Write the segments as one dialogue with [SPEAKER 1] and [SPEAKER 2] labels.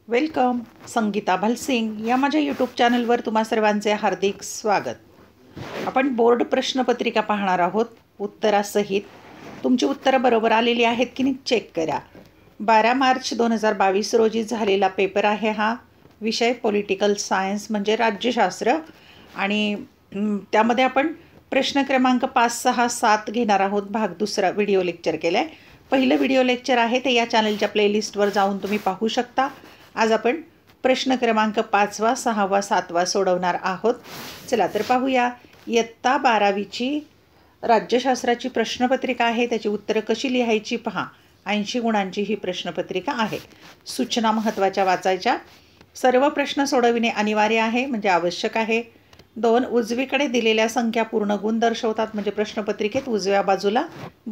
[SPEAKER 1] Welcome. Sangeeta भलसिंग या माझ्या YouTube चॅनलवर तुम्हा सर्वांचे हार्दिक स्वागत. आपण बोर्ड प्रश्नपत्रिका पाहणार आहोत उत्तरासहित. तुमची उत्तरं बरोबर आलेली आहेत की नाही चेक करा. 12 मार्च 2022 रोजी झालेला पेपर आहे हा. विषय पॉलिटिकल सायन्स म्हणजे राज्यशास्त्र. आणि त्यामध्ये आपण प्रश्न क्रमांक 5, 6, 7 घेणार आहोत. भाग दुसरा व्हिडिओ लेक्चर केला आहे. पहिलं व्हिडिओ लेक्चर आहे ते या चॅनलच्या प्लेलिस्टवर जाऊन तुम्ही पाहू शकता. आज आपण प्रश्न क्रमांक 5, 6, 7 सोडवणार आहोत. चला तर पाहूया. इयत्ता 12वीची राज्यशास्त्राची प्रश्नपत्रिका आहे. त्याची उत्तरं कशी लिहायची पहा. 80 गुणांची ही प्रश्नपत्रिका आहे. सूचना महत्त्वाच्या वाचायच्या. सर्व प्रश्न सोडविणे अनिवार्य आहे म्हणजे आवश्यक आहे. 2. उजवीकडे दिलेल्या संख्या पूर्ण गुण दर्शवतात म्हणजे प्रश्नपत्रिकेत उजव्या बाजूला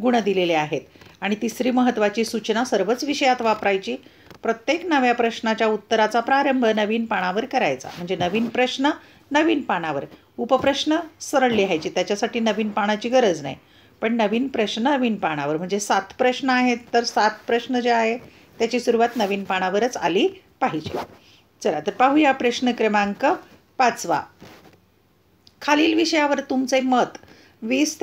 [SPEAKER 1] गुण दिलेले आहेत. आणि तिसरी महत्त्वाची सूचना सर्वच विषयात वापरायची. प्रत्येक नव्या प्रश्नाच्या उत्तराचा प्रारंभ नवीन पानावर करायचा म्हणजे नवीन प्रश्न नवीन पानावर. उपप्रश्न सरळ लिहायचे त्याच्यासाठी नवीन पानाची गरज नाही. पण नवीन प्रश्न नवीन पानावर म्हणजे 7 प्रश्न आहेत तर 7 प्रश्न जे आहे त्याची सुरुवात नवीन पानावरच आली पाहिजे. चला तर पाहूया प्रश्न क्रमांक 5. खालील विषयावर तुमचे मत 20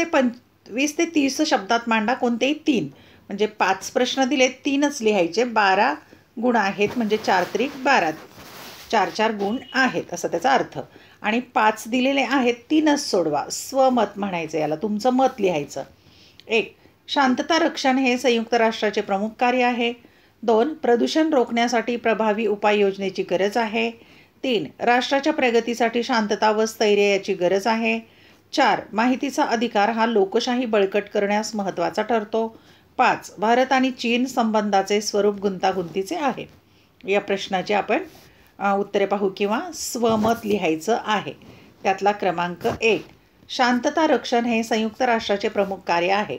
[SPEAKER 1] ते 30 शब्दात मांडा. कोणतेही 3 म्हणजे 5 प्रश्न दिले 3च लिहायचे. 12 गुण आहेत म्हणजे 4 त्रिक 12, 4 गुण आहेत असा त्याचा अर्थ. आणि 5 दिलेले आहेत 3च सोडवा. स्वमत म्हणायचं याला. तुमचं मत लिहायचं. 1. शांतता रक्षण हे संयुक्त राष्ट्राचे प्रमुख कार्य आहे. 2. प्रदूषण रोखण्यासाठी प्रभावी उपाययोजनेची गरज आहे. 3. राष्ट्राच्या प्रगतीसाठी शांतता व स्थैर्य याची गरज आहे. 4. माहितीचा अधिकार हा लोकशाही बळकट करण्यास महत्त्वाचा ठरतो. 5. भारत आणि चीन संबंधाचे स्वरूप गुंतागुंतीचे आहे. या प्रश्नाचे आपण उत्तरे पाहू किंवा स्वमत लिहायचं आहे. त्यातला क्रमांक 1. शांतता रक्षण हे संयुक्त राष्ट्राचे प्रमुख कार्य आहे.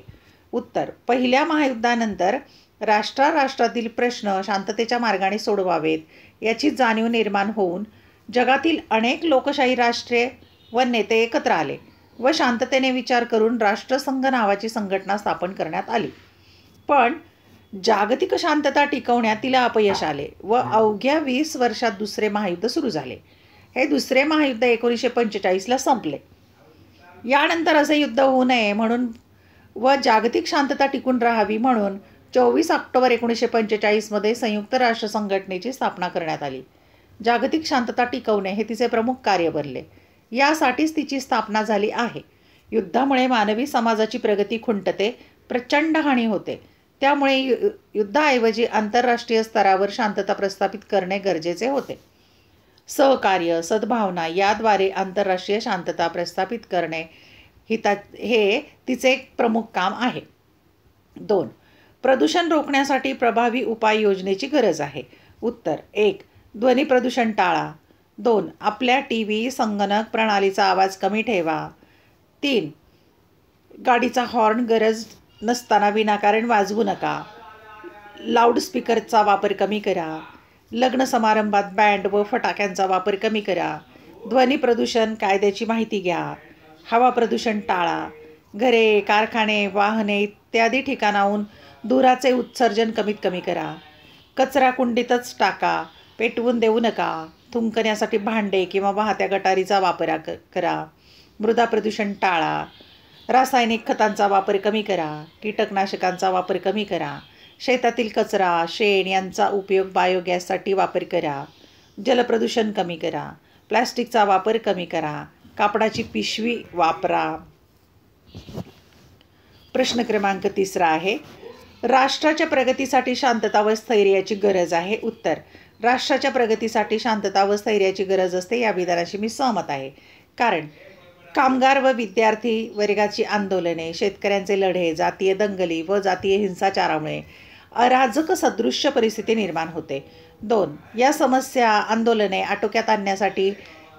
[SPEAKER 1] उत्तर. पहिल्या महायुद्धानंतर राष्ट्रातील प्रश्न शांततेच्या मार्गाने सोडवावेत याची जाणीव निर्माण होऊन जगातील अनेक लोकशाही राष्ट्रे व नेते एकत्र आले व शांततेने विचार करून राष्ट्रसंघ नावाची संघटना स्थापन करण्यात आली. पण जागतिक शांतता टिकवण्यात तिला अपयश आले व अवघ्या 20 वर्षात दुसरे महायुद्ध सुरू झाले. हे दुसरे महायुद्ध 1945ला संपले. यानंतर असे युद्ध होऊ नये म्हणून व जागतिक शांतता टिकून राहावी म्हणून 24 ऑक्टोबर 1945मध्ये संयुक्त राष्ट्र संघटनेची स्थापना करण्यात आली. जागतिक शांतता टिकवणे हे तिचे प्रमुख कार्य बनले. यासाठीच तिची स्थापना झाली आहे. युद्धामुळे मानवी समाजाची प्रगती खुंटते, प्रचंड हानी होते. त्यामुळे युद्धाऐवजी आंतरराष्ट्रीय स्तरावर शांतता प्रस्थापित करणे गरजेचे होते. सहकार्य, सद्भावना याद्वारे आंतरराष्ट्रीय शांतता प्रस्थापित करणे हे तिचे एक प्रमुख काम आहे. 2. प्रदूषण रोखण्यासाठी प्रभावी उपाययोजनेची गरज आहे. उत्तर. 1. ध्वनी प्रदूषण टाळा. 2. आपल्या टीव्ही, संगणक प्रणालीचा आवाज कमी ठेवा. 3. गाडीचा हॉर्न गरज नसताना विनाकारण वाजवू नका. लाऊडस्पीकरचा वापर कमी करा. लग्न समारंभात बँड व फटाक्यांचा वापर कमी करा. ध्वनी प्रदूषण कायद्याची माहिती घ्या. हवा प्रदूषण टाळा. घरे, कारखाने, वाहने इत्यादी ठिकाणाहून धुराचे उत्सर्जन कमीत कमी करा. कचरा कुंडीतच टाका. पेटवून देऊ नका. थुंकण्यासाठी भांडे किंवा वाहत्या गटारीचा वापर करा. मृदा प्रदूषण टाळा. रासायनिक खतांचा वापर कमी करा. कीटकनाशकांचा वापर कमी करा. शेतातील कचरा, शेण यांचा उपयोग बायोगॅससाठी वापर करा. जलप्रदूषण कमी करा. प्लॅस्टिकचा वापर कमी करा. कापडाची पिशवी वापरा. प्रश्न क्रमांक 3 आहे. राष्ट्राच्या प्रगतीसाठी शांतता व स्थैर्याची गरज आहे. उत्तर. राष्ट्राच्या प्रगतीसाठी शांतता व स्थैर्याची गरज असते या विधानाशी मी सहमत आहे. कारण कामगार व विद्यार्थी वर्गाची आंदोलने, शेतकऱ्यांचे लढे, जातीय दंगली व जातीय हिंसाचारामुळे अराजक सदृश्य परिस्थिती निर्माण होते. 2. या समस्या, आंदोलने आटोक्यात आणण्यासाठी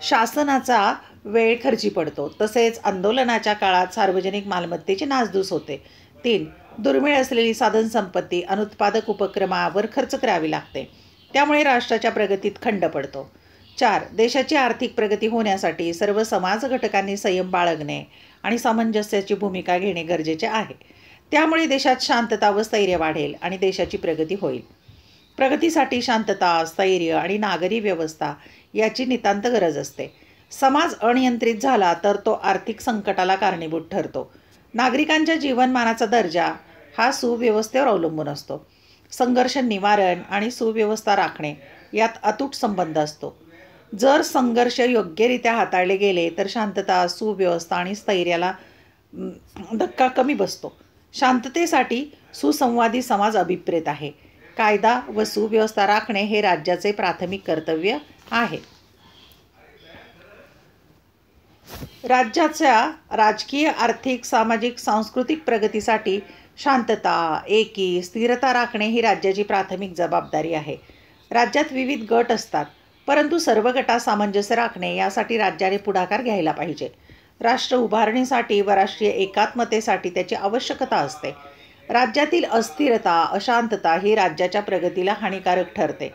[SPEAKER 1] शासनाचा वेळ खर्ची पडतो. तसेच आंदोलनाच्या काळात सार्वजनिक मालमत्तेची नासधूस होते. 3. दुर्मिळ असलेली साधनसंपत्ती अनुत्पादक उपक्रमावर खर्च करावी लागते. त्यामुळे राष्ट्राच्या प्रगतीत खंड पडतो. 4. देशाची आर्थिक प्रगती होण्यासाठी सर्व समाज घटकांनी संयम बाळगणे आणि सामंजस्याची भूमिका घेणे गरजेचे आहे. त्यामुळे देशात शांतता व स्थैर्य वाढेल आणि देशाची प्रगती होईल. प्रगतीसाठी शांतता, स्थैर्य आणि नागरी व्यवस्था याची नितांत गरज असते. समाज अनियंत्रित झाला तर तो आर्थिक संकटाला कारणीभूत ठरतो. नागरिकांच्या जीवनमानाचा दर्जा हा सुव्यवस्थेवर अवलंबून असतो. संघर्ष निवारण आणि सुव्यवस्था राखणे यात अतूट संबंध असतो. जर संघर्ष योग्यरित्या हाताळले गेले तर शांतता, सुव्यवस्था आणि स्थैर्याला धक्का कमी बसतो. शांततेसाठी सुसंवादी समाज अभिप्रेत आहे. कायदा व सुव्यवस्था राखणे हे राज्याचे प्राथमिक कर्तव्य आहे. राज्याच्या राजकीय, आर्थिक, सामाजिक, सांस्कृतिक प्रगतीसाठी शांतता, एकी, स्थिरता राखणे ही राज्याची प्राथमिक जबाबदारी आहे. राज्यात विविध गट असतात, परंतु सर्व गटात सामंजस्य राखणे यासाठी राज्याने पुढाकार घ्यायला पाहिजे. राष्ट्र उभारणीसाठी व राष्ट्रीय एकात्मतेसाठी त्याची आवश्यकता असते. राज्यातील अस्थिरता, अशांतता ही राज्याच्या प्रगतीला हानिकारक ठरते,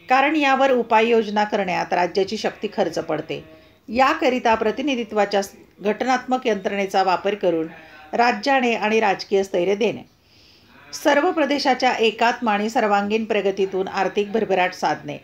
[SPEAKER 1] कारण यावर उपाययोजना करण्यात राज्याची शक्ती खर्च पडते. याकरिता प्रतिनिधित्वाच्या घटनात्मक यंत्रणेचा वापर करून राज्याने आणि राजकीय स्थैर्य देणे, सर्व प्रदेशाच्या एकात्म आणि सर्वांगीण प्रगतीतून आर्थिक भरभराट साधणे,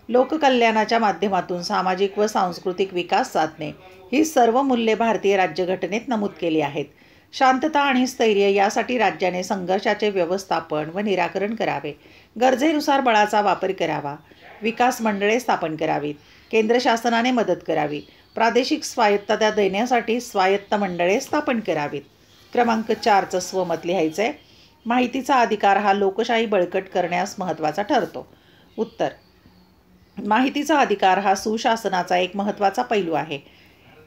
[SPEAKER 1] लोककल्याणाच्या माध्यमातून सामाजिक व सांस्कृतिक विकास साधणे ही सर्व मूल्ये भारतीय राज्यघटनेत नमूद केली आहेत. शांतता आणि स्थैर्य यासाठी राज्याने संघर्षाचे व्यवस्थापन व निराकरण करावे, गरजेनुसार बळाचा वापर करावा, विकास मंडळे स्थापन करावीत, केंद्र शासनाने मदत करावी, प्रादेशिक स्वायत्तता देण्यासाठी स्वायत्त मंडळे स्थापन करावीत. क्रमांक 4चं स्वमत लिहायचं आहे. माहितीचा अधिकार हा लोकशाही बळकट करण्यास महत्त्वाचा ठरतो. उत्तर: माहितीचा अधिकार हा सुशासनाचा एक महत्त्वाचा पैलू आहे.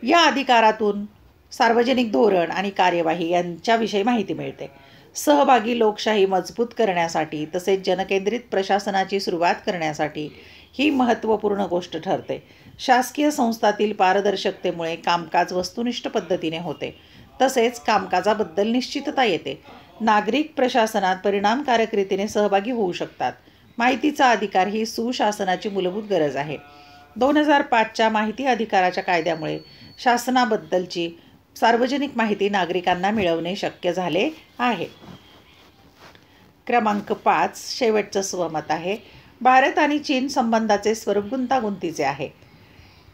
[SPEAKER 1] या अधिकारातून सार्वजनिक धोरण आणि कार्यवाही यांच्याविषयी माहिती मिळते. सहभागी लोकशाही मजबूत करण्यासाठी तसेच जनकेंद्रित प्रशासनाची सुरुवात करण्यासाठी ही महत्त्वपूर्ण गोष्ट ठरते. शासकीय संस्थातील पारदर्शकतेमुळे कामकाज वस्तुनिष्ठ पद्धतीने होते, तसेच कामकाजाबद्दल निश्चितता येते. नागरिक प्रशासनात परिणामकारक रीतीने सहभागी होऊ शकतात. माहितीचा अधिकार ही सुशासनाची मूलभूत गरज आहे. 2005च्या माहिती अधिकाराच्या कायद्यामुळे शासनाबद्दलची सार्वजनिक माहिती नागरिकांना मिळवणे शक्य झाले आहे. क्रमांक 5 शेवटचं स्वमत आहे. भारत आणि चीन संबंधाचे स्वरूप गुंतागुंतीचे आहे.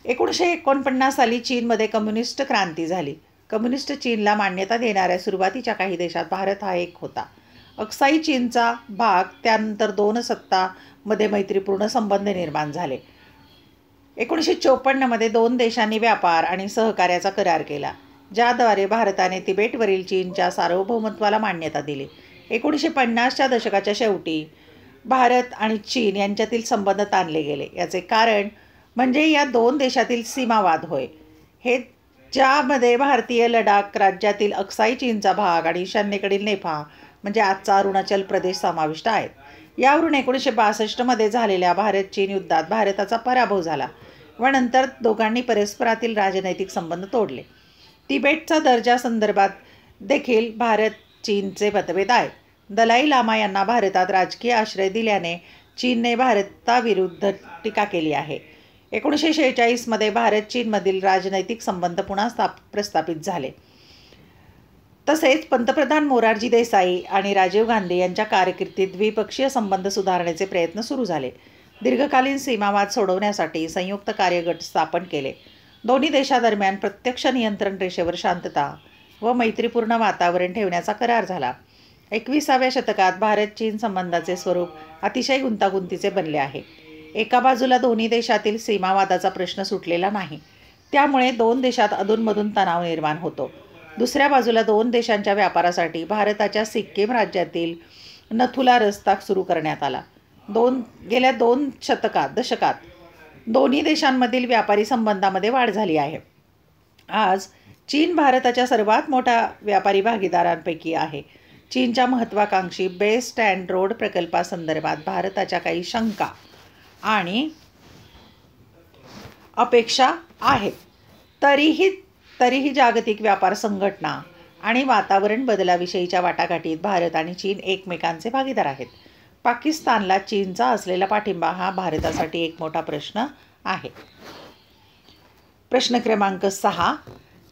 [SPEAKER 1] 1949 साली चीनमध्ये कम्युनिस्ट क्रांती झाली. कम्युनिस्ट चीनला मान्यता देणाऱ्या सुरुवातीच्या काही देशात भारत हा एक होता. अक्साई चीनचा भाग, त्यानंतर दोन सत्तांमध्ये मैत्रीपूर्ण संबंध निर्माण झाले. 1954मध्ये दोन देशांनी व्यापार आणि सहकार्याचा करार केला, ज्याद्वारे भारताने तिबेटवरील चीनच्या सार्वभौमत्वाला मान्यता दिली. 1950च्या दशकाच्या शेवटी भारत आणि चीन यांच्यातील संबंध ताणले गेले. याचे कारण म्हणजे या दोन देशातील सीमावाद होय. हे ज्यामध्ये भारतीय लडाख राज्यातील अक्साई चीनचा भाग आणि ईशान्येकडील नेपाळ म्हणजे आजचा अरुणाचल प्रदेश समाविष्ट आहेत. यावरून 1962मध्ये झालेल्या भारत चीन युद्धात भारताचा पराभव झाला व नंतर दोघांनी परस्परातील राजनैतिक संबंध तोडले. तिबेटचा दर्जा संदर्भात देखील भारत चीनचे मतभेद आहेत. दलाई लामा यांना भारतात राजकीय आश्रय दिल्याने चीनने भारताविरुद्ध टीका केली आहे. 1946मध्ये भारत चीनमधील राजनैतिक संबंध पुन्हा प्रस्थापित झाले. तसेच पंतप्रधान मोरारजी देसाई आणि राजीव गांधी यांच्या कारकिर्दीत द्विपक्षीय संबंध सुधारण्याचे प्रयत्न सुरू झाले. दीर्घकालीन सीमावाद सोडवण्यासाठी संयुक्त कार्यगट स्थापन केले. दोन्ही देशादरम्यान प्रत्यक्ष नियंत्रण रेषेवर शांतता व मैत्रीपूर्ण वातावरण ठेवण्याचा करार झाला. 21व्या शतकात भारत चीन संबंधाचे स्वरूप अतिशय गुंतागुंतीचे बनले आहे. एका बाजूला दोन्ही देशातील सीमावादाचा प्रश्न सुटलेला नाही, त्यामुळे दोन देशात अधूनमधून तणाव निर्माण होतो. दुसऱ्या बाजूला दोन देशांच्या व्यापारासाठी भारताच्या सिक्कीम राज्यातील नथुला रस्ता सुरू करण्यात आला. गेल्या 2 दशकात दोन्ही देशांमधील व्यापारी संबंधामध्ये वाढ झाली आहे. आज चीन भारताच्या सर्वात मोठ्या व्यापारी भागीदारांपैकी आहे. चीनच्या महत्त्वाकांक्षी बेल्ट अँड रोड प्रकल्पासंदर्भात भारताच्या काही शंका आणि अपेक्षा आहेत. तरीही जागतिक व्यापार संघटना आणि वातावरण बदलाविषयीच्या वाटाघाटीत भारत आणि चीन एकमेकांचे भागीदार आहेत. पाकिस्तानला चीनचा असलेला पाठिंबा हा भारतासाठी एक मोठा प्रश्न आहे. प्रश्न क्रमांक 6.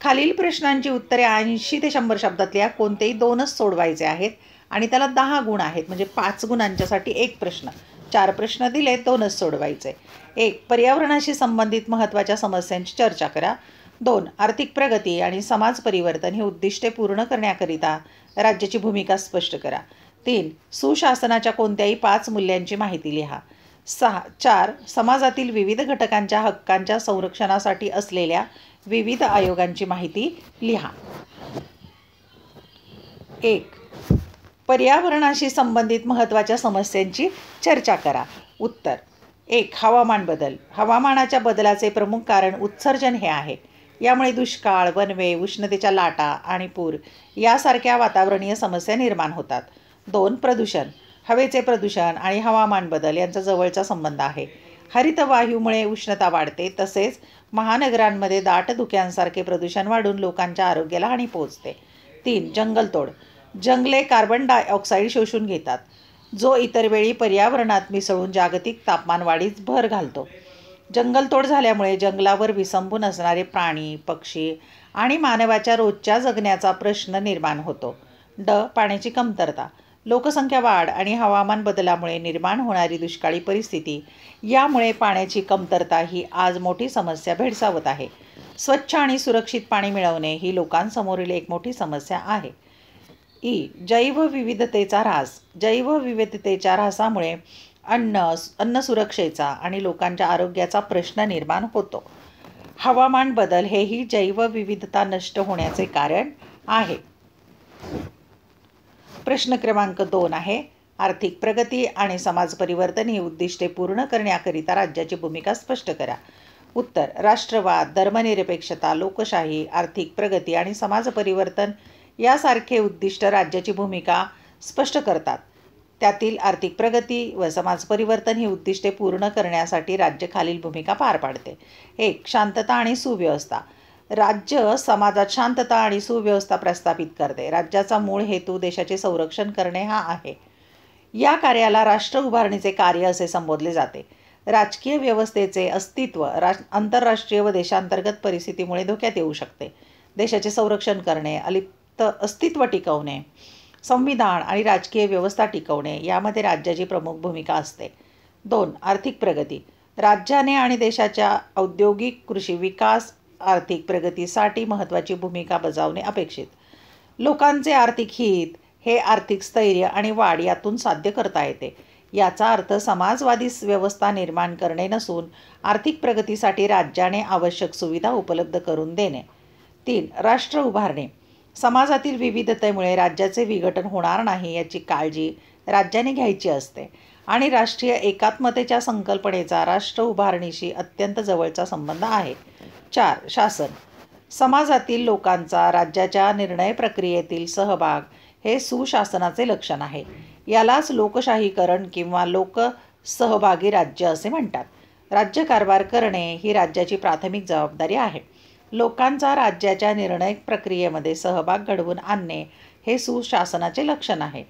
[SPEAKER 1] खालील प्रश्नांची उत्तरे 80 ते 100 शब्दातल्या कोणतेही 2च सोडवायचे आहेत आणि त्याला 10 गुण आहेत, म्हणजे 5 गुणांच्यासाठी एक प्रश्न. 4 प्रश्न दिले, 2च सोडवायचे. 1. पर्यावरणाशी संबंधित महत्त्वाच्या समस्यांची चर्चा करा. 2. आर्थिक प्रगती आणि समाज परिवर्तन ही उद्दिष्टे पूर्ण करण्याकरिता राज्याची भूमिका स्पष्ट करा. 3. सुशासनाच्या कोणत्याही 5 मूल्यांची माहिती लिहा. 4. समाजातील विविध घटकांच्या हक्कांच्या संरक्षणासाठी असलेल्या विविध आयोगांची माहिती लिहा. 1. पर्यावरणाशी संबंधित महत्त्वाच्या समस्यांची चर्चा करा. उत्तर: 1. हवामान बदल. हवामानाच्या बदलाचे प्रमुख कारण उत्सर्जन हे आहे. यामुळे दुष्काळ, वणवे, उष्णतेच्या लाटा आणि पूर यासारख्या वातावरणीय समस्या निर्माण होतात. 2. प्रदूषण. हवेचे प्रदूषण आणि हवामान बदल यांचा जवळचा संबंध आहे. हरितवायूमुळे उष्णता वाढते, तसेच महानगरांमध्ये दाट धुक्यांसारखे प्रदूषण वाढून लोकांच्या आरोग्याला हानी पोहोचते. 3. जंगलतोड. जंगले कार्बन डायऑक्साईड शोषून घेतात, जो इतर वेळी पर्यावरणात मिसळून जागतिक तापमान वाढीस भर घालतो. जंगलतोड झाल्यामुळे जंगलावर विसंबून असणारे प्राणी, पक्षी आणि मानवाच्या रोजच्या जगण्याचा प्रश्न निर्माण होतो. पाण्याची कमतरता. लोकसंख्या वाढ आणि हवामान बदलामुळे निर्माण होणारी दुष्काळी परिस्थिती यामुळे पाण्याची कमतरता ही आज मोठी समस्या भेडसावत आहे. स्वच्छ आणि सुरक्षित पाणी मिळवणे ही लोकांसमोरील एक मोठी समस्या आहे. जैवविविधतेचा ऱ्हास. जैवविविधतेच्या ऱ्हासामुळे अन्न सुरक्षेचा आणि लोकांच्या आरोग्याचा प्रश्न निर्माण होतो. हवामान बदल हेही जैवविविधता नष्ट होण्याचे कारण आहे. प्रश्न क्रमांक 2 आहे, आर्थिक प्रगती आणि समाज परिवर्तन ही उद्दिष्टे पूर्ण करण्याकरिता राज्याची भूमिका स्पष्ट करा. उत्तर: राष्ट्रवाद, धर्मनिरपेक्षता, लोकशाही, आर्थिक प्रगती आणि समाज परिवर्तन यासारखे उद्दिष्ट राज्याची भूमिका स्पष्ट करतात. त्यातील आर्थिक प्रगती व समाज परिवर्तन ही उद्दिष्टे पूर्ण करण्यासाठी राज्य खालील भूमिका पार पाडते. 1. शांतता आणि सुव्यवस्था. राज्य समाजात शांतता आणि सुव्यवस्था प्रस्थापित करते. राज्याचा मूळ हेतू देशाचे संरक्षण करणे हा आहे. या कार्याला राष्ट्र उभारणीचे कार्य असे संबोधले जाते. राजकीय व्यवस्थेचे अस्तित्व आंतरराष्ट्रीय व देशांतर्गत परिस्थितीमुळे धोक्यात येऊ शकते. देशाचे संरक्षण करणे, अस्तित्व टिकवणे, संविधान आणि राजकीय व्यवस्था टिकवणे यामध्ये राज्याची प्रमुख भूमिका असते. 2. आर्थिक प्रगती. राज्याने आणि देशाच्या औद्योगिक, कृषी विकास, आर्थिक प्रगतीसाठी महत्त्वाची भूमिका बजावणे अपेक्षित. लोकांचे आर्थिक हित हे आर्थिक स्थैर्य आणि वाढ यातून साध्य करता येते. याचा अर्थ समाजवादी व्यवस्था निर्माण करणे नसून आर्थिक प्रगतीसाठी राज्याने आवश्यक सुविधा उपलब्ध करून देणे. 3. राष्ट्र उभारणे. समाजातील विविधतेमुळे राज्याचे विघटन होणार नाही याची काळजी राज्याने घ्यायची असते आणि राष्ट्रीय एकात्मतेच्या संकल्पनेचा राष्ट्र उभारणीशी अत्यंत जवळचा संबंध आहे. 4. शासन. समाजातील लोकांचा राज्याच्या निर्णय प्रक्रियेतील सहभाग हे सुशासनाचे लक्षण आहे. यालाच लोकशाहीकरण किंवा लोकसहभागी राज्य असे म्हणतात. राज्यकारभार करणे ही राज्याची प्राथमिक जबाबदारी आहे. लोकांचा राज्याच्या निर्णय प्रक्रियेमध्ये सहभाग घडवून आणणे हे सुशासनाचे लक्षण आहे.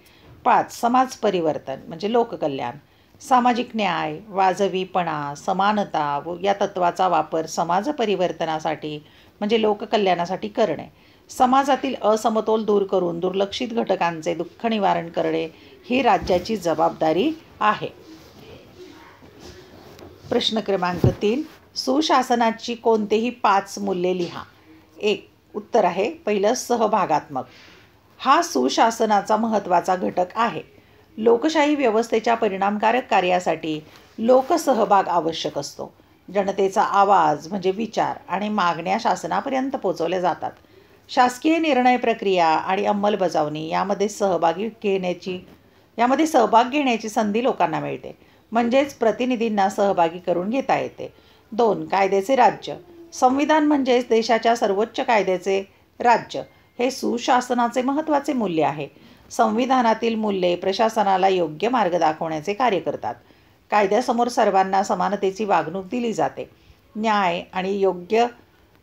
[SPEAKER 1] 5. समाज परिवर्तन म्हणजे लोककल्याण. सामाजिक न्याय, वाजवीपणा, समानता या तत्वाचा वापर समाज परिवर्तनासाठी म्हणजे लोककल्याणासाठी करणे. समाजातील असमतोल दूर करून दुर्लक्षित घटकांचे दुःख निवारण करणे ही राज्याची जबाबदारी आहे. प्रश्न क्रमांक 3. सुशासनाची कोणतेही 5 मूल्ये लिहा. 1. उत्तर आहे पहिलं, सहभागात्मक. हा सुशासनाचा महत्त्वाचा घटक आहे. लोकशाही व्यवस्थेच्या परिणामकारक कार्यासाठी लोकसहभाग आवश्यक असतो. जनतेचा आवाज म्हणजे विचार आणि मागण्या शासनापर्यंत पोहोचवल्या जातात. शासकीय निर्णय प्रक्रिया आणि अंमलबजावणी यामध्ये सहभाग घेण्याची संधी लोकांना मिळते, म्हणजेच प्रतिनिधींना सहभागी करून घेता येते. 2. कायद्याचे राज्य. संविधान म्हणजेच देशाच्या सर्वोच्च कायद्याचे राज्य हे सुशासनाचे महत्त्वाचे मूल्य आहे. संविधानातील मूल्ये प्रशासनाला योग्य मार्ग दाखवण्याचे कार्य करतात. कायद्यासमोर सर्वांना समानतेची वागणूक दिली जाते. न्याय आणि योग्य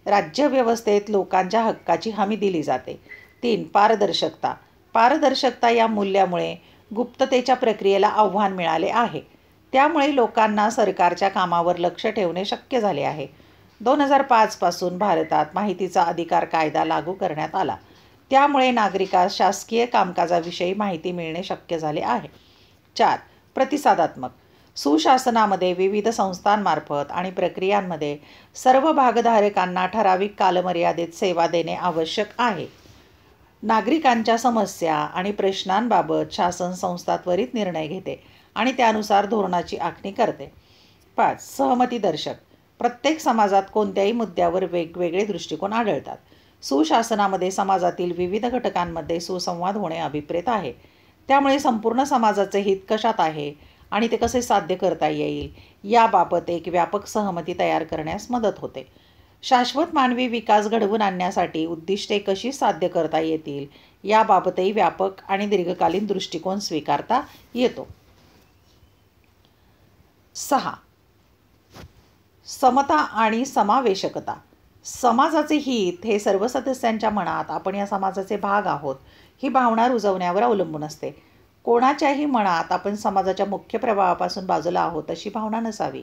[SPEAKER 1] राज्यव्यवस्थेत लोकांच्या हक्काची हमी दिली जाते. 3. पारदर्शकता. पारदर्शकता या मूल्यामुळे गुप्ततेच्या प्रक्रियेला आव्हान मिळाले आहे. त्यामुळे लोकांना सरकारच्या कामावर लक्ष ठेवणे शक्य झाले आहे. 2005 पासून भारतात माहितीचा अधिकार कायदा लागू करण्यात आला. त्यामुळे नागरिकास शासकीय कामकाजाविषयी माहिती मिळणे शक्य झाले आहे. 4. प्रतिसादात्मक. सुशासनामध्ये विविध संस्थांमार्फत आणि प्रक्रियांमध्ये सर्व भागधारकांना ठराविक कालमर्यादेत सेवा देणे आवश्यक आहे. नागरिकांच्या समस्या आणि प्रश्नांबाबत शासन संस्था त्वरित निर्णय घेते आणि त्यानुसार धोरणाची आखणी करते. 5. सहमती दर्शक. प्रत्येक समाजात कोणत्याही मुद्द्यावर वेगवेगळे दृष्टिकोन आढळतात. सुशासनामध्ये समाजातील विविध घटकांमध्ये सुसंवाद होणे अभिप्रेत आहे. त्यामुळे संपूर्ण समाजाचे हित कशात आहे आणि ते कसे साध्य करता येईल याबाबत एक व्यापक सहमती तयार करण्यास मदत होते. शाश्वत मानवी विकास घडवून आणण्यासाठी उद्दिष्टे कशी साध्य करता येतील याबाबतही व्यापक आणि दीर्घकालीन दृष्टिकोन स्वीकारता येतो. 6. समता आणि समावेशकता. समाजाचे हित हे सर्व सदस्यांच्या मनात आपण या समाजाचे भाग आहोत ही भावना रुजवण्यावर अवलंबून असते. कोणाच्याही मनात आपण समाजाच्या मुख्य प्रभावापासून बाजूला आहोत अशी भावना नसावी.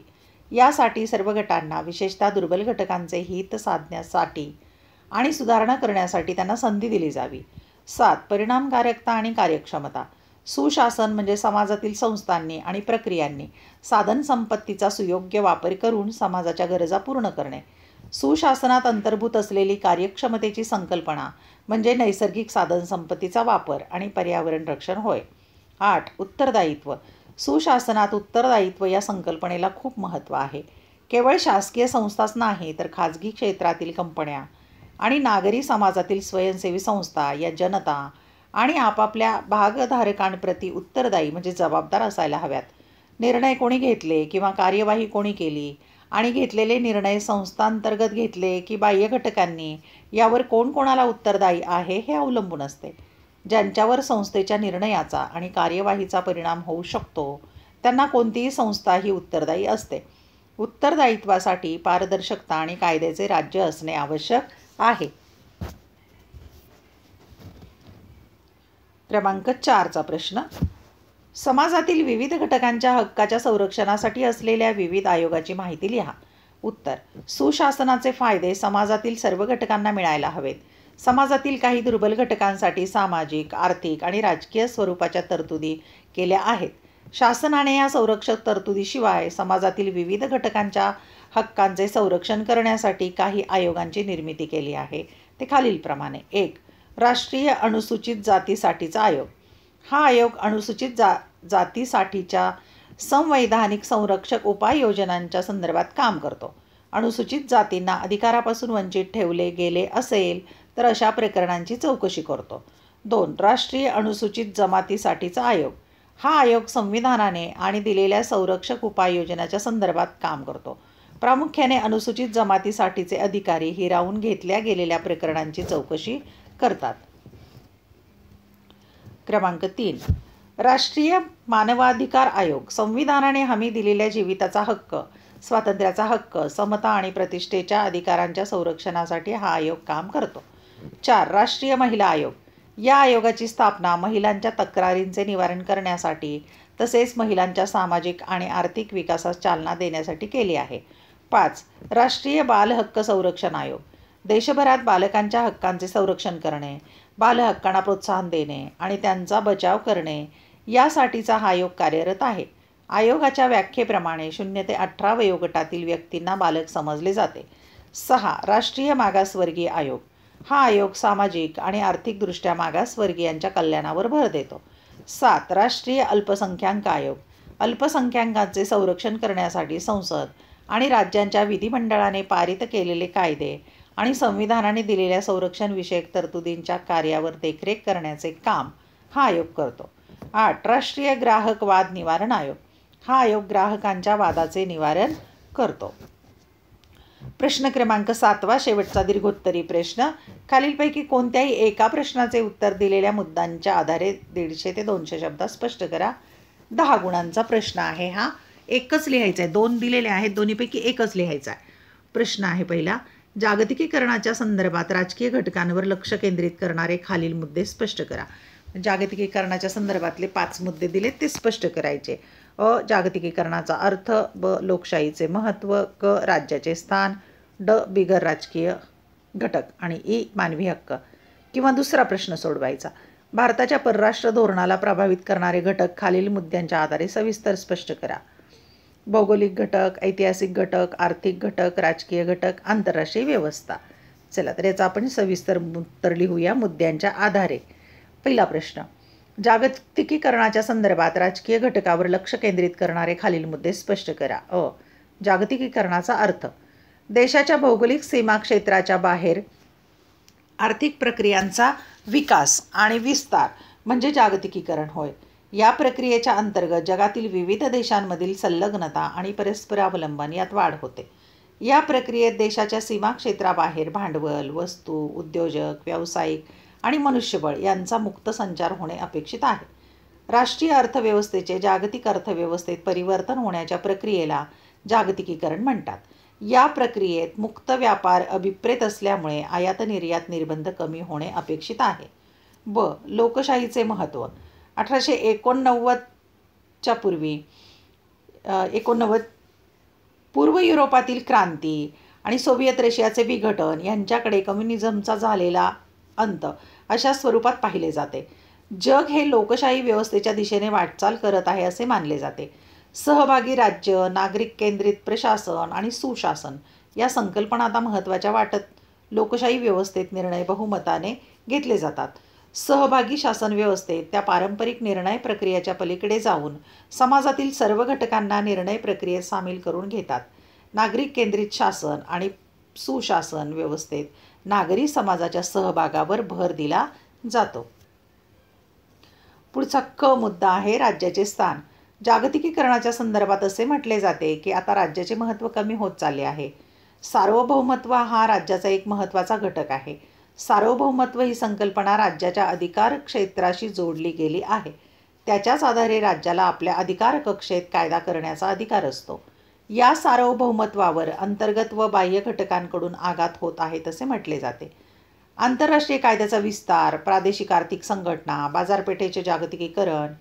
[SPEAKER 1] यासाठी सर्व गटांना, विशेषतः दुर्बल घटकांचे हित साधण्यासाठी आणि सुधारणा करण्यासाठी त्यांना संधी दिली जावी. 7. परिणामकारकता आणि कार्यक्षमता. सुशासन म्हणजे समाजातील संस्थांनी आणि प्रक्रियांनी साधनसंपत्तीचा सुयोग्य वापर करून समाजाच्या गरजा पूर्ण करणे. सुशासनात अंतर्भूत असलेली कार्यक्षमतेची संकल्पना म्हणजे नैसर्गिक साधनसंपत्तीचा वापर आणि पर्यावरण रक्षण होय. 8. उत्तरदायित्व. सुशासनात उत्तरदायित्व या संकल्पनेला खूप महत्त्व आहे. केवळ शासकीय संस्थाच नाही तर खाजगी क्षेत्रातील कंपन्या आणि नागरी समाजातील स्वयंसेवी संस्था या जनता आणि आपापल्या भागधारकांप्रती उत्तरदायी म्हणजे जबाबदार असायला हव्यात. निर्णय कोणी घेतले किंवा कार्यवाही कोणी केली आणि घेतलेले निर्णय संस्थांतर्गत घेतले की बाह्य घटकांनी यावर कोण कोणाला उत्तरदायी आहे हे अवलंबून असते. ज्यांच्यावर संस्थेच्या निर्णयाचा आणि कार्यवाहीचा परिणाम होऊ शकतो त्यांना कोणतीही संस्था ही उत्तरदायी असते. उत्तरदायित्वासाठी पारदर्शकता आणि कायद्याचे राज्य असणे आवश्यक आहे. क्रमांक 4चा प्रश्न. समाजातील विविध घटकांच्या हक्काच्या संरक्षणासाठी असलेल्या विविध आयोगाची माहिती लिहा. उत्तर. सुशासनाचे फायदे समाजातील सर्व घटकांना मिळायला हवेत. समाजातील काही दुर्बल घटकांसाठी सामाजिक, आर्थिक आणि राजकीय स्वरूपाच्या तरतुदी केल्या आहेत. शासनाने या संरक्षक तरतुदीशिवाय समाजातील विविध घटकांच्या हक्कांचे संरक्षण करण्यासाठी काही आयोगांची निर्मिती केली आहे. ते खालीलप्रमाणे. 1. राष्ट्रीय अनुसूचित जातीसाठीचा आयोग. हा आयोग अनुसूचित जातीसाठीच्या संवैधानिक संरक्षक उपाययोजनांच्या संदर्भात काम करतो. अनुसूचित जातींना अधिकारापासून वंचित ठेवले गेले असेल तर अशा प्रकरणांची चौकशी करतो. 2. राष्ट्रीय अनुसूचित जमातीसाठीचा आयोग. हा आयोग संविधानाने आणि दिलेल्या संरक्षक उपाययोजनाच्या संदर्भात काम करतो. प्रामुख्याने अनुसूचित जमातीसाठीचे अधिकारी हिरावून घेतल्या गेलेल्या प्रकरणांची चौकशी करतात. क्रमांक 3. राष्ट्रीय मानवाधिकार आयोग. संविधानाने हमी दिलेल्या जीविताचा हक्क, स्वातंत्र्याचा हक्क, समता आणि प्रतिष्ठेच्या अधिकारांच्या संरक्षणासाठी हा आयोग काम करतो. 4. राष्ट्रीय महिला आयोग. या आयोगाची स्थापना महिलांच्या तक्रारींचे निवारण करण्यासाठी तसेच महिलांच्या सामाजिक आणि आर्थिक विकासास चालना देण्यासाठी केली आहे. 5. राष्ट्रीय बाल हक्क संरक्षण आयोग. देशभरात बालकांच्या हक्कांचे संरक्षण करणे, बालहक्कांना प्रोत्साहन देणे आणि त्यांचा बचाव करणे यासाठीचा हा आयोग कार्यरत आहे. आयोगाच्या व्याख्येप्रमाणे 0 ते 18 वयोगटातील व्यक्तींना बालक समजले जाते. 6. राष्ट्रीय मागासवर्गीय आयोग. हा आयोग सामाजिक आणि आर्थिकदृष्ट्या मागासवर्गीयांच्या कल्याणावर भर देतो. 7. राष्ट्रीय अल्पसंख्याक आयोग. अल्पसंख्याकांचे संरक्षण करण्यासाठी संसद आणि राज्यांच्या विधिमंडळाने पारित केलेले कायदे आणि संविधानाने दिलेल्या संरक्षणविषयक तरतुदींच्या कार्यावर देखरेख करण्याचे काम हा आयोग करतो. 8. राष्ट्रीय ग्राहक वाद निवारण आयोग. हा आयोग ग्राहकांच्या वादाचे निवारण करतो. प्रश्न क्रमांक 7वा शेवटचा दीर्घोत्तरी प्रश्न. खालीलपैकी कोणत्याही एका प्रश्नाचे उत्तर दिलेल्या मुद्द्यांच्या आधारे 150 ते 200 शब्दात स्पष्ट करा. 10 गुणांचा प्रश्न आहे हा. एकच लिहायचा आहे. 2 दिलेले आहेत, दोन्हीपैकी एकच लिहायचा आहे. प्रश्न आहे पहिला. जागतिकीकरणाच्या संदर्भात राजकीय घटकांवर लक्ष केंद्रित करणारे खालील मुद्दे स्पष्ट करा. जागतिकीकरणाच्या संदर्भातले 5 मुद्दे दिलेत ते स्पष्ट करायचे. अ. जागतिकीकरणाचा अर्थ. ब. लोकशाहीचे महत्त्व. क. राज्याचे स्थान. ड. बिगर राजकीय घटक आणि ई. मानवी हक्क. किंवा दुसरा प्रश्न सोडवायचा. भारताच्या परराष्ट्र धोरणाला प्रभावित करणारे घटक खालील मुद्द्यांच्या आधारे सविस्तर स्पष्ट करा. भौगोलिक घटक, ऐतिहासिक घटक, आर्थिक घटक, राजकीय घटक, आंतरराष्ट्रीय व्यवस्था. चला तर याचा आपण सविस्तर उत्तर लिहूया मुद्द्यांच्या आधारे. पहिला प्रश्न, जागतिकीकरणाच्या संदर्भात राजकीय घटकावर लक्ष केंद्रित करणारे खालील मुद्दे स्पष्ट करा. जागतिकीकरणाचा अर्थ, देशाच्या भौगोलिक सीमा क्षेत्राच्या बाहेर आर्थिक प्रक्रियांचा विकास आणि विस्तार म्हणजे जागतिकीकरण होय. या प्रक्रियेच्या अंतर्गत जगातील विविध देशांमधील संलग्नता आणि परस्परावलंबन यात वाढ होते. या प्रक्रियेत देशाच्या सीमा क्षेत्राबाहेर भांडवल, वस्तू, उद्योजक, व्यावसायिक आणि मनुष्यबळ यांचा मुक्त संचार होणे अपेक्षित आहे. राष्ट्रीय अर्थव्यवस्थेचे जागतिक अर्थव्यवस्थेत परिवर्तन होण्याच्या प्रक्रियेला जागतिकीकरण म्हणतात. या प्रक्रियेत मुक्त व्यापार अभिप्रेत असल्यामुळे आयात निर्यात निर्बंध कमी होणे अपेक्षित आहे. लोकशाहीचे महत्त्व, 1889च्या पूर्व युरोपातील क्रांती आणि सोव्हिएत रशियाचे विघटन यांच्याकडे कम्युनिझमचा झालेला अंत अशा स्वरूपात पाहिले जाते. जग हे लोकशाही व्यवस्थेच्या दिशेने वाटचाल करत आहे असे मानले जाते. सहभागी राज्य, नागरिक केंद्रित प्रशासन आणि सुशासन या संकल्पना आता महत्त्वाच्या वाटत लोकशाही व्यवस्थेत निर्णय बहुमताने घेतले जातात. सहभागी शासन व्यवस्थेत त्या पारंपरिक निर्णय प्रक्रियेच्या पलीकडे जाऊन समाजातील सर्व घटकांना निर्णय प्रक्रियेत सामील करून घेतात. नागरिक केंद्रित शासन आणि सुशासन व्यवस्थेत नागरी समाजाच्या सहभागावर भर दिला जातो. पुढचा मुद्दा आहे राज्याचे स्थान. जागतिकीकरणाच्या संदर्भात असे म्हटले जाते की आता राज्याचे महत्त्व कमी होत चालले आहे. सार्वभौमत्व हा राज्याचा एक महत्त्वाचा घटक आहे. सार्वभौमत्व ही संकल्पना राज्याच्या अधिकार क्षेत्राशी जोडली गेली आहे. त्याच्याच आधारे राज्याला आपल्या अधिकार कक्षेत कायदा करण्याचा अधिकार असतो. या सार्वभौमत्वावर अंतर्गत व बाह्य घटकांकडून आघात होत आहे असे म्हटले जाते. आंतरराष्ट्रीय कायद्याचा विस्तार, प्रादेशिक आर्थिक संघटना, बाजारपेठेचे जागतिकीकरण,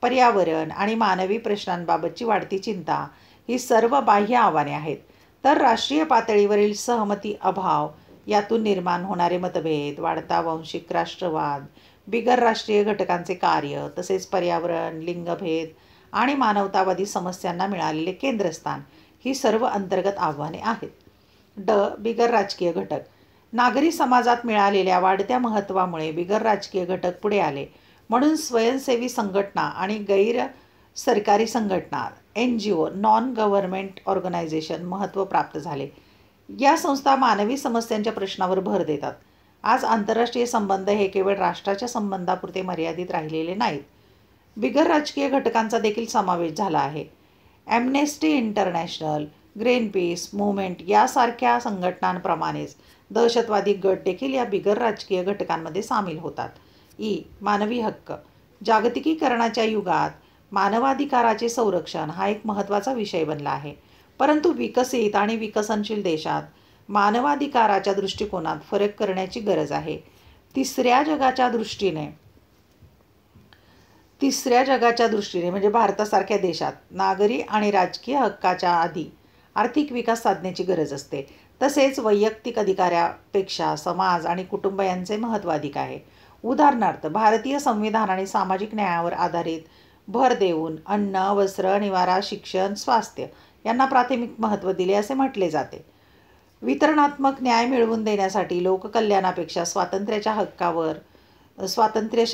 [SPEAKER 1] पर्यावरण आणि मानवी प्रश्नांबाबतची वाढती चिंता ही सर्व बाह्य आव्हाने आहेत. तर राष्ट्रीय पातळीवरील सहमती अभाव, यातून निर्माण होणारे मतभेद, वाढता वांशिक राष्ट्रवाद, बिगर राष्ट्रीय घटकांचे कार्य, तसेच पर्यावरण, लिंगभेद आणि मानवतावादी समस्यांना मिळालेले केंद्रस्थान ही सर्व अंतर्गत आव्हाने आहेत. बिगर राजकीय घटक, नागरी समाजात मिळालेल्या वाढत्या महत्त्वामुळे बिगर राजकीय घटक पुढे आले. म्हणून स्वयंसेवी संघटना आणि गैर सरकारी संघटना NGO नॉन गव्हर्नमेंट ऑर्गनायझेशन महत्त्व प्राप्त झाले. या संस्था मानवी समस्यांच्या प्रश्नावर भर देतात. आज आंतरराष्ट्रीय संबंध हे केवळ राष्ट्राच्या संबंधापुरते मर्यादित राहिलेले नाहीत. बिगर राजकीय घटकांचा देखील समावेश झाला आहे. ॲम्नेस्टी इंटरनॅशनल, ग्रीनपीस मूव्हमेंट यासारख्या संघटनांप्रमाणेच दहशतवादी गट देखील या बिगर राजकीय घटकांमध्ये सामील होतात. मानवी हक्क, जागतिकीकरणाच्या युगात मानवाधिकाराचे संरक्षण हा एक महत्त्वाचा विषय बनला आहे. परंतु विकसित आणि विकसनशील देशात मानवाधिकाराच्या दृष्टिकोनात फरक करण्याची गरज आहे. तिसऱ्या जगाच्या दृष्टीने म्हणजे भारतासारख्या देशात नागरी आणि राजकीय हक्काच्या आधी आर्थिक विकास साधण्याची गरज असते. तसेच वैयक्तिक अधिकारापेक्षा समाज आणि कुटुंब यांचे महत्त्व अधिक आहे. उदाहरणार्थ, भारतीय संविधान आणि सामाजिक न्यायावर आधारित भर देऊन अन्न, वस्त्र, निवारा, शिक्षण, स्वास्थ्य यांना प्राथमिक महत्त्व दिले असे म्हटले जाते. वितरणात्मक न्याय मिळवून देण्यासाठी लोककल्याणापेक्षा स्वातंत्र्य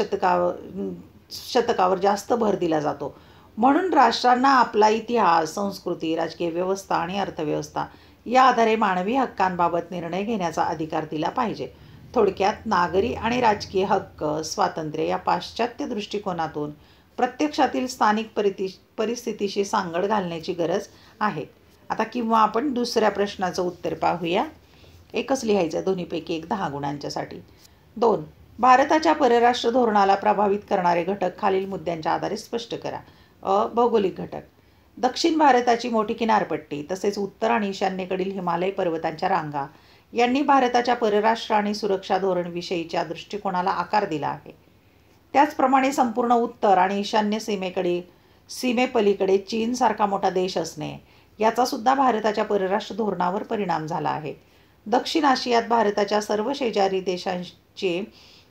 [SPEAKER 1] शतकावर जास्त भर दिला जातो. म्हणून राष्ट्रांना आपला इतिहास, संस्कृती, राजकीय व्यवस्था आणि अर्थव्यवस्था या आधारे मानवी हक्कांबाबत निर्णय घेण्याचा अधिकार दिला पाहिजे. थोडक्यात नागरी आणि राजकीय हक्क, स्वातंत्र्य या पाश्चात्य दृष्टिकोनातून प्रत्यक्षातील स्थानिक परिस्थितीशी सांगड घालण्याची गरज आहे. आता आपण दुसऱ्या प्रश्नाचं उत्तर पाहूया. एकच लिहायचं, दोन्हीपैकी 10 गुणांच्यासाठी. 2. भारताच्या परराष्ट्र धोरणाला प्रभावित करणारे घटक खालील मुद्द्यांच्या आधारे स्पष्ट करा. भौगोलिक घटक, दक्षिण भारताची मोठी किनारपट्टी तसेच उत्तर आणि ईशान्येकडील हिमालय पर्वतांच्या रांगा यांनी भारताच्या परराष्ट्र आणि सुरक्षा धोरण विषयीच्या दृष्टिकोनाला आकार दिला आहे. त्याचप्रमाणे संपूर्ण उत्तर आणि ईशान्य सीमेपलीकडे चीनसारखा मोठा देश असणे याचासुद्धा भारताच्या परराष्ट्र धोरणावर परिणाम झाला आहे. दक्षिण आशियात भारताच्या सर्व शेजारी देशांची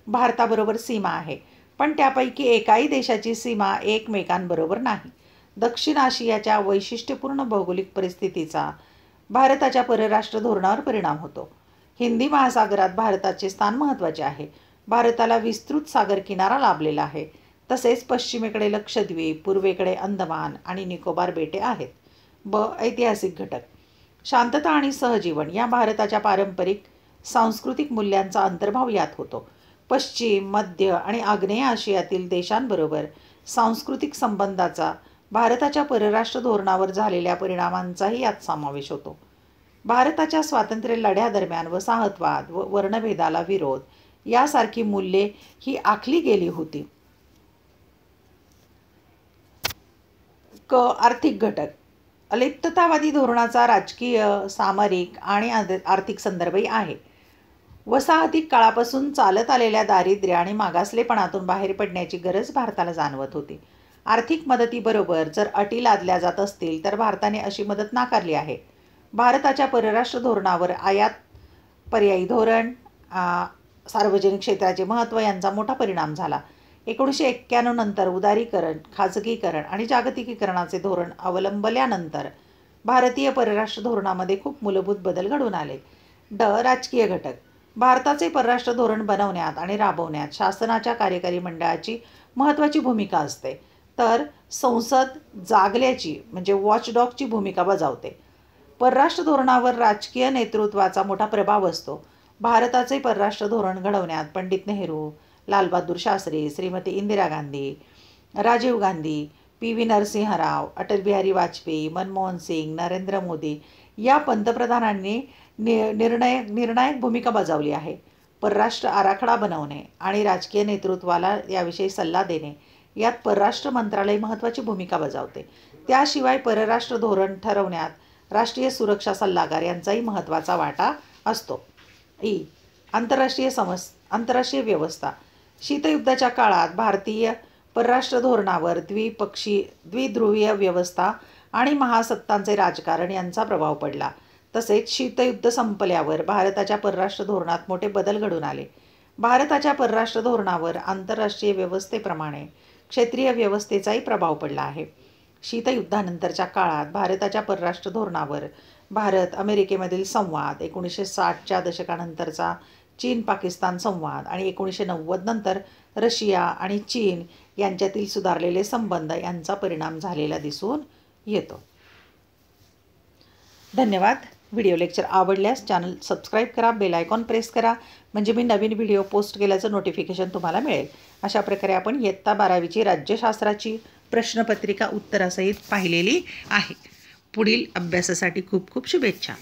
[SPEAKER 1] भारताबरोबर सीमा आहे, पण त्यापैकी एकाही देशाची सीमा एकमेकांबरोबर नाही. दक्षिण आशियाच्या वैशिष्ट्यपूर्ण भौगोलिक परिस्थितीचा भारताच्या परराष्ट्र धोरणावर परिणाम होतो. हिंदी महासागरात भारताचे स्थान महत्त्वाचे आहे. भारताला विस्तृत सागर किनारा लाभलेला आहे. तसेच पश्चिमेकडे लक्षद्वीप, पूर्वेकडे अंदमान आणि निकोबार बेटे आहेत. ऐतिहासिक घटक. शांतता आणि सहजीवन या भारताच्या पारंपरिक सांस्कृतिक मूल्यांचा अंतर्भाव यात होतो. पश्चिम, मध्य आणि आग्नेय आशियातील देशांबरोबर सांस्कृतिक संबंधाचा भारताच्या परराष्ट्र धोरणावर झालेल्या परिणामांचाही यात समावेश होतो. भारताच्या स्वातंत्र्य लढ्यादरम्यान वसाहतवाद व वर्णभेदाला विरोध यासारखी मूल्ये ही आखली गेली होती. आर्थिक घटक. अलिप्ततावादी धोरणाचा राजकीय, सामरिक आणि आर्थिक संदर्भही आहे. वसाहतिक काळापासून चालत आलेल्या दारिद्र्य आणि मागासलेपणातून बाहेर पडण्याची गरज भारताला जाणवत होती. आर्थिक मदतीबरोबर जर अटी लादल्या जात असतील तर भारताने अशी मदत नाकारली आहे. भारताच्या परराष्ट्र धोरणावर आयात, पर्यायी धोरण, सार्वजनिक क्षेत्राचे महत्त्व यांचा मोठा परिणाम झाला. 1991 नंतर उदारीकरण, खाजगीकरण आणि जागतिकीकरणाचे धोरण अवलंबल्यानंतर भारतीय परराष्ट्र धोरणामध्ये खूप मूलभूत बदल घडून आले. राजकीय घटक. भारताचे परराष्ट्र धोरण बनवण्यात आणि राबवण्यात शासनाच्या कार्यकारी मंडळाची महत्त्वाची भूमिका असते, तर संसद जागल्याची म्हणजे वॉचडॉगची भूमिका बजावते. परराष्ट्र धोरणावर राजकीय नेतृत्वाचा मोठा प्रभाव असतो. भारताचे परराष्ट्र धोरण घडवण्यात पंडित नेहरू, लालबहादूर शास्त्री, श्रीमती इंदिरा गांधी, राजीव गांधी, PV नरसिंह राव, अटल बिहारी वाजपेयी, मनमोहन सिंग, नरेंद्र मोदी या पंतप्रधानांनी निर्णायक भूमिका बजावली आहे. परराष्ट्र आराखडा बनवणे आणि राजकीय नेतृत्वाला याविषयी सल्ला देणे यात परराष्ट्र मंत्रालय महत्त्वाची भूमिका बजावते. त्याशिवाय परराष्ट्र धोरण ठरवण्यात राष्ट्रीय सुरक्षा सल्लागार यांचाही महत्त्वाचा वाटा असतो. आंतरराष्ट्रीय व्यवस्था. शीतयुद्धाच्या काळात भारतीय परराष्ट्र धोरणावर द्विध्रुवीय व्यवस्था आणि महासत्तांचे राजकारण यांचा प्रभाव पडला. तसेच शीतयुद्ध संपल्यावर भारताच्या परराष्ट्र धोरणात मोठे बदल घडून आले. भारताच्या परराष्ट्र धोरणावर आंतरराष्ट्रीय व्यवस्थेप्रमाणे क्षेत्रीय व्यवस्थेचाही प्रभाव पडला आहे. शीतयुद्धानंतरच्या काळात भारताच्या परराष्ट्र धोरणावर भारत अमेरिकेमधील संवाद, 1960च्या दशकानंतरचा चीन-पाकिस्तान संवाद आणि 1990 नंतर रशिया आणि चीन यांच्यातील सुधारलेले संबंध यांचा परिणाम झालेला दिसून येतो. धन्यवाद. व्हिडिओ लेक्चर आवडल्यास चॅनल सबस्क्राईब करा, बेल आयकॉन प्रेस करा, म्हणजे मी नवीन व्हिडिओ पोस्ट केल्याचं नोटिफिकेशन तुम्हाला मिळेल. अशा प्रकारे आपण इयत्ता 12वीची राज्यशास्त्राची प्रश्नपत्रिका उत्तरासहित पाहिलेली आहे. पुढील अभ्यासासाठी खूप खूप शुभेच्छा.